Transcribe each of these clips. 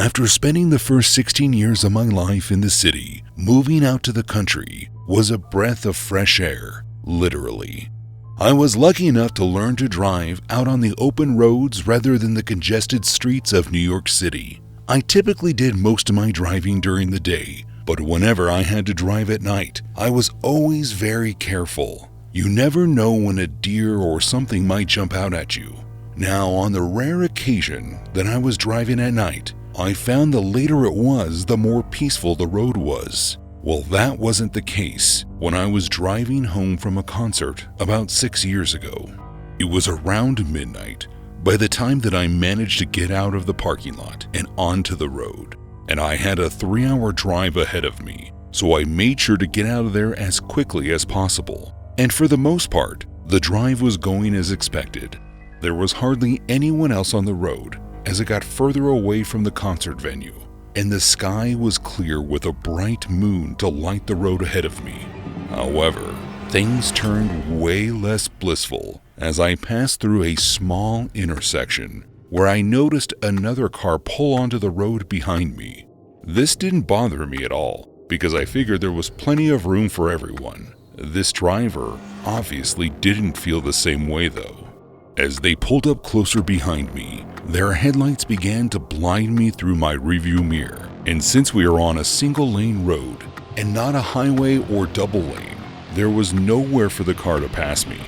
After spending the first 16 years of my life in the city, moving out to the country was a breath of fresh air, literally. I was lucky enough to learn to drive out on the open roads rather than the congested streets of New York City. I typically did most of my driving during the day, but whenever I had to drive at night, I was always very careful. You never know when a deer or something might jump out at you. Now, on the rare occasion that I was driving at night, I found the later it was, the more peaceful the road was. Well, that wasn't the case when I was driving home from a concert about 6 years ago. It was around midnight by the time that I managed to get out of the parking lot and onto the road, and I had a 3-hour drive ahead of me, so I made sure to get out of there as quickly as possible. And for the most part, the drive was going as expected. There was hardly anyone else on the road as I got further away from the concert venue, and the sky was clear with a bright moon to light the road ahead of me. However, things turned way less blissful as I passed through a small intersection where I noticed another car pull onto the road behind me. This didn't bother me at all because I figured there was plenty of room for everyone. This driver obviously didn't feel the same way though. As they pulled up closer behind me, their headlights began to blind me through my rearview mirror. And since we are on a single-lane road and not a highway or double lane, there was nowhere for the car to pass me.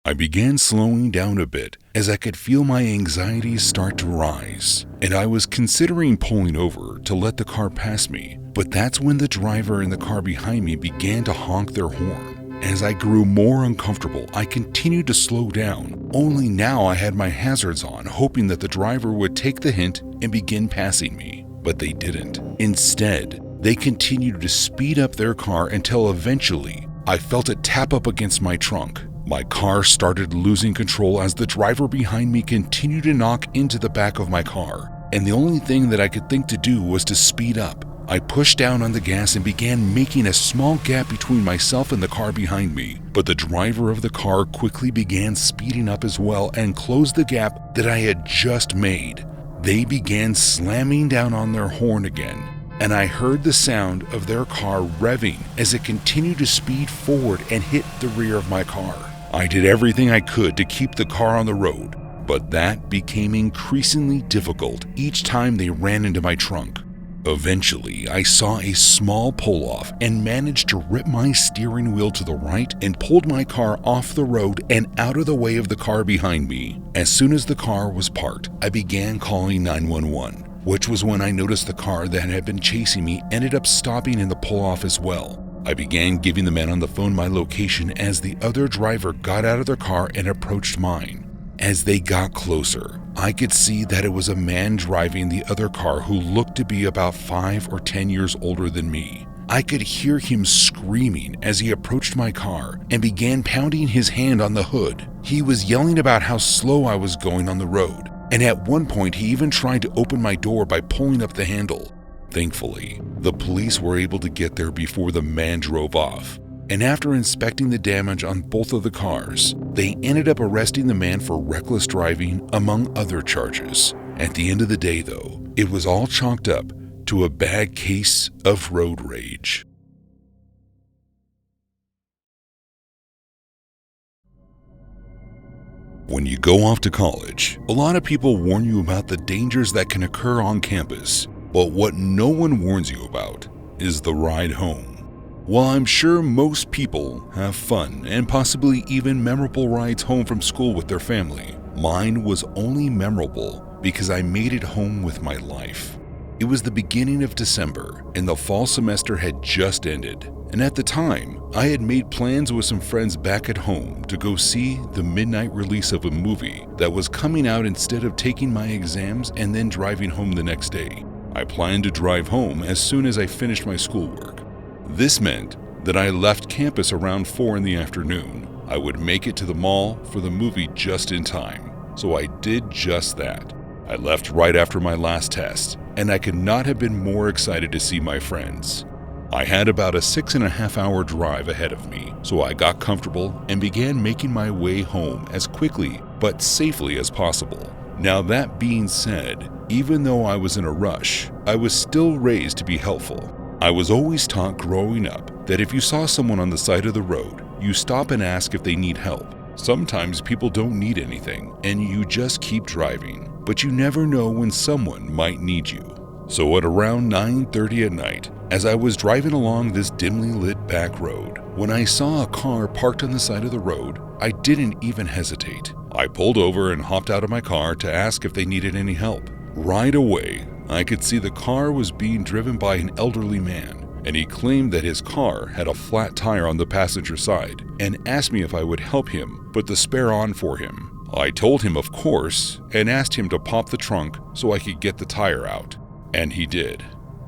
I began slowing down a bit as I could feel my anxieties start to rise, and I was considering pulling over to let the car pass me, but that's when the driver in the car behind me began to honk their horn. As I grew more uncomfortable, I continued to slow down, only now I had my hazards on, hoping that the driver would take the hint and begin passing me. But they didn't. Instead, they continued to speed up their car until eventually I felt it tap up against my trunk. My car started losing control as the driver behind me continued to knock into the back of my car, and the only thing that I could think to do was to speed up. I pushed down on the gas and began making a small gap between myself and the car behind me, but the driver of the car quickly began speeding up as well and closed the gap that I had just made. They began slamming down on their horn again, and I heard the sound of their car revving as it continued to speed forward and hit the rear of my car. I did everything I could to keep the car on the road, but that became increasingly difficult each time they ran into my trunk. Eventually, I saw a small pull-off and managed to rip my steering wheel to the right and pulled my car off the road and out of the way of the car behind me. As soon as the car was parked, I began calling 911, which was when I noticed the car that had been chasing me ended up stopping in the pull-off as well. I began giving the man on the phone my location as the other driver got out of their car and approached mine. As they got closer, I could see that it was a man driving the other car who looked to be about 5 or 10 years older than me. I could hear him screaming as he approached my car and began pounding his hand on the hood. He was yelling about how slow I was going on the road, and at one point he even tried to open my door by pulling up the handle. Thankfully, the police were able to get there before the man drove off. And after inspecting the damage on both of the cars, they ended up arresting the man for reckless driving, among other charges. At the end of the day, though, it was all chalked up to a bad case of road rage. When you go off to college, a lot of people warn you about the dangers that can occur on campus, but what no one warns you about is the ride home. While I'm sure most people have fun and possibly even memorable rides home from school with their family, mine was only memorable because I made it home with my life. It was the beginning of December and the fall semester had just ended, and at the time, I had made plans with some friends back at home to go see the midnight release of a movie that was coming out instead of taking my exams and then driving home the next day. I planned to drive home as soon as I finished my schoolwork. This meant that I left campus around 4 in the afternoon. I would make it to the mall for the movie just in time, so I did just that. I left right after my last test, and I could not have been more excited to see my friends. I had about a 6.5-hour drive ahead of me, so I got comfortable and began making my way home as quickly but safely as possible. Now that being said, even though I was in a rush, I was still raised to be helpful. I was always taught growing up that if you saw someone on the side of the road, you stop and ask if they need help. Sometimes people don't need anything and you just keep driving, but you never know when someone might need you. So at around 9:30 at night, as I was driving along this dimly lit back road, when I saw a car parked on the side of the road, I didn't even hesitate. I pulled over and hopped out of my car to ask if they needed any help. Right away, I could see the car was being driven by an elderly man, and he claimed that his car had a flat tire on the passenger side and asked me if I would help him put the spare on for him. I told him of course and asked him to pop the trunk so I could get the tire out, and he did.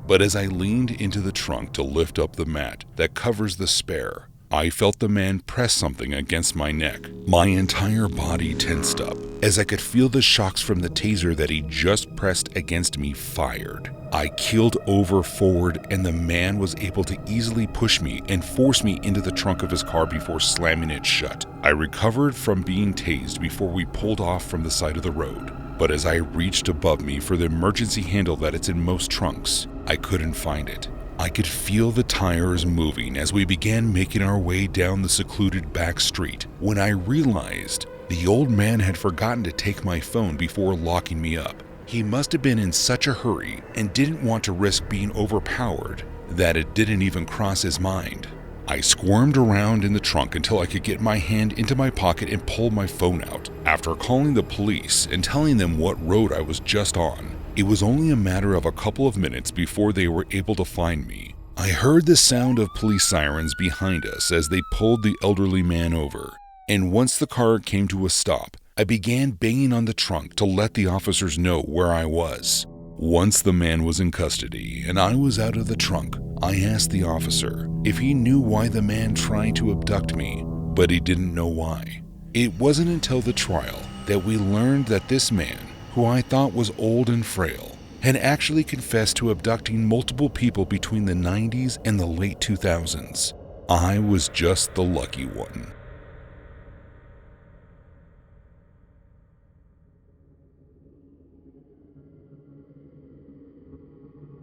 But as I leaned into the trunk to lift up the mat that covers the spare, I felt the man press something against my neck. My entire body tensed up as I could feel the shocks from the taser that he just pressed against me fired. I keeled over forward and the man was able to easily push me and force me into the trunk of his car before slamming it shut. I recovered from being tased before we pulled off from the side of the road. But as I reached above me for the emergency handle that it's in most trunks, I couldn't find it. I could feel the tires moving as we began making our way down the secluded back street when I realized the old man had forgotten to take my phone before locking me up. He must have been in such a hurry and didn't want to risk being overpowered that it didn't even cross his mind. I squirmed around in the trunk until I could get my hand into my pocket and pull my phone out. After calling the police and telling them what road I was just on, it was only a matter of a couple of minutes before they were able to find me. I heard the sound of police sirens behind us as they pulled the elderly man over, and once the car came to a stop, I began banging on the trunk to let the officers know where I was. Once the man was in custody and I was out of the trunk, I asked the officer if he knew why the man tried to abduct me, but he didn't know why. It wasn't until the trial that we learned that this man, who I thought was old and frail, had actually confessed to abducting multiple people between the 90s and the late 2000s. I was just the lucky one.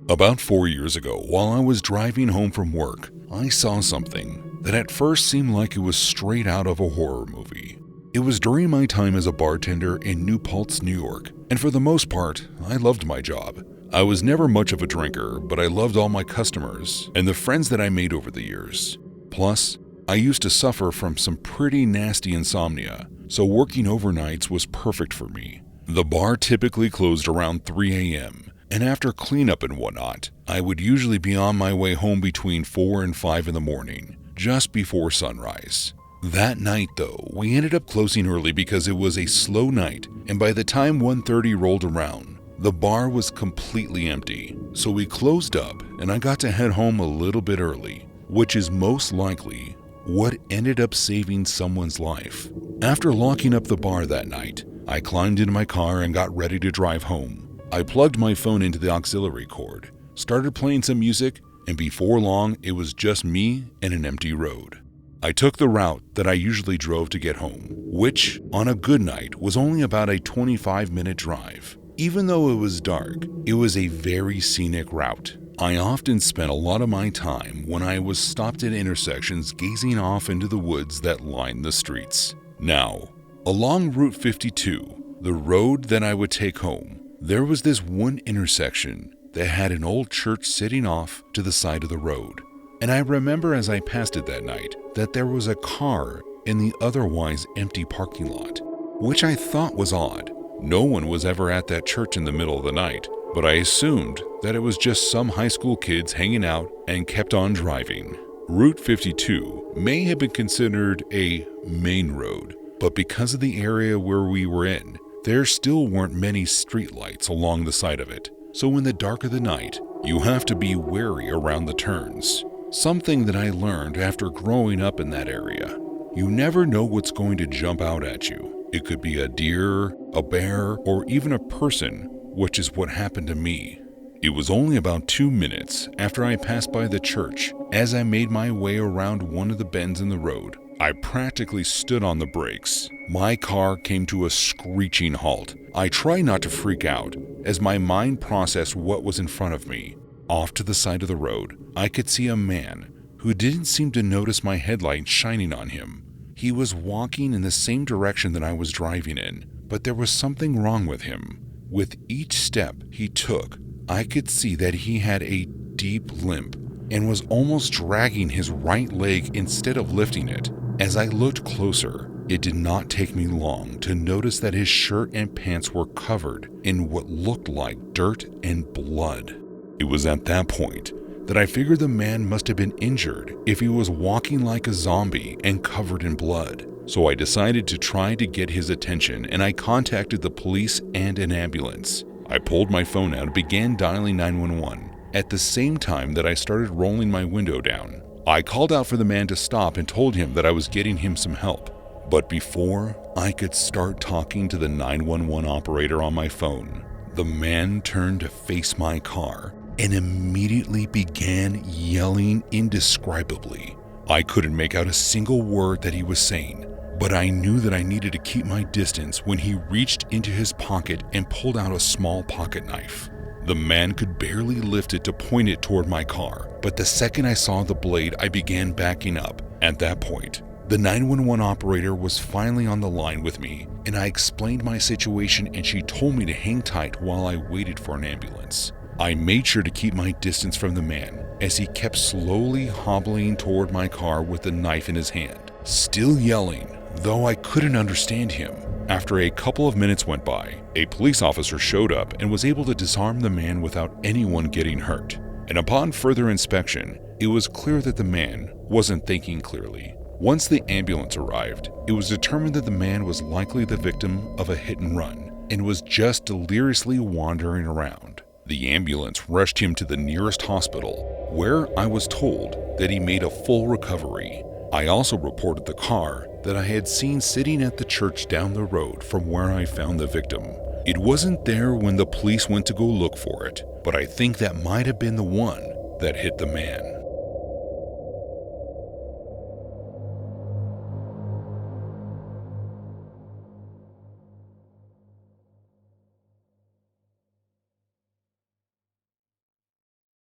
About 4 years ago, while I was driving home from work, I saw something that at first seemed like it was straight out of a horror movie. It was during my time as a bartender in New Paltz, New York, and for the most part, I loved my job. I was never much of a drinker, but I loved all my customers and the friends that I made over the years. Plus, I used to suffer from some pretty nasty insomnia, so working overnights was perfect for me. The bar typically closed around 3 a.m., and after cleanup and whatnot, I would usually be on my way home between 4 and 5 in the morning, just before sunrise. That night though, we ended up closing early because it was a slow night, and by the time 1:30 rolled around, the bar was completely empty. So we closed up and I got to head home a little bit early, which is most likely what ended up saving someone's life. After locking up the bar that night, I climbed into my car and got ready to drive home. I plugged my phone into the auxiliary cord, started playing some music, and before long, it was just me and an empty road. I took the route that I usually drove to get home, which, on a good night, was only about a 25-minute drive. Even though it was dark, it was a very scenic route. I often spent a lot of my time when I was stopped at intersections gazing off into the woods that lined the streets. Now, along Route 52, the road that I would take home, there was this one intersection that had an old church sitting off to the side of the road. And I remember as I passed it that night that there was a car in the otherwise empty parking lot, which I thought was odd. No one was ever at that church in the middle of the night, but I assumed that it was just some high school kids hanging out and kept on driving. Route 52 may have been considered a main road, but because of the area where we were in, there still weren't many streetlights along the side of it. So in the dark of the night, you have to be wary around the turns. Something that I learned after growing up in that area. You never know what's going to jump out at you. It could be a deer, a bear, or even a person, which is what happened to me. It was only about 2 minutes after I passed by the church. As I made my way around one of the bends in the road, I practically stood on the brakes. My car came to a screeching halt. I tried not to freak out as my mind processed what was in front of me. Off to the side of the road, I could see a man who didn't seem to notice my headlight shining on him. He was walking in the same direction that I was driving in, but there was something wrong with him. With each step he took, I could see that he had a deep limp and was almost dragging his right leg instead of lifting it. As I looked closer, it did not take me long to notice that his shirt and pants were covered in what looked like dirt and blood. It was at that point that I figured the man must have been injured if he was walking like a zombie and covered in blood. So I decided to try to get his attention, and I contacted the police and an ambulance. I pulled my phone out and began dialing 911. At the same time that I started rolling my window down, I called out for the man to stop and told him that I was getting him some help. But before I could start talking to the 911 operator on my phone, the man turned to face my car and immediately began yelling indescribably. I couldn't make out a single word that he was saying, but I knew that I needed to keep my distance when he reached into his pocket and pulled out a small pocket knife. The man could barely lift it to point it toward my car, but the second I saw the blade, I began backing up. At that point, the 911 operator was finally on the line with me, and I explained my situation, and she told me to hang tight while I waited for an ambulance. I made sure to keep my distance from the man as he kept slowly hobbling toward my car with the knife in his hand, still yelling, though I couldn't understand him. After a couple of minutes went by, a police officer showed up and was able to disarm the man without anyone getting hurt. And upon further inspection, it was clear that the man wasn't thinking clearly. Once the ambulance arrived, it was determined that the man was likely the victim of a hit and run and was just deliriously wandering around. The ambulance rushed him to the nearest hospital, where I was told that he made a full recovery. I also reported the car that I had seen sitting at the church down the road from where I found the victim. It wasn't there when the police went to go look for it, but I think that might have been the one that hit the man.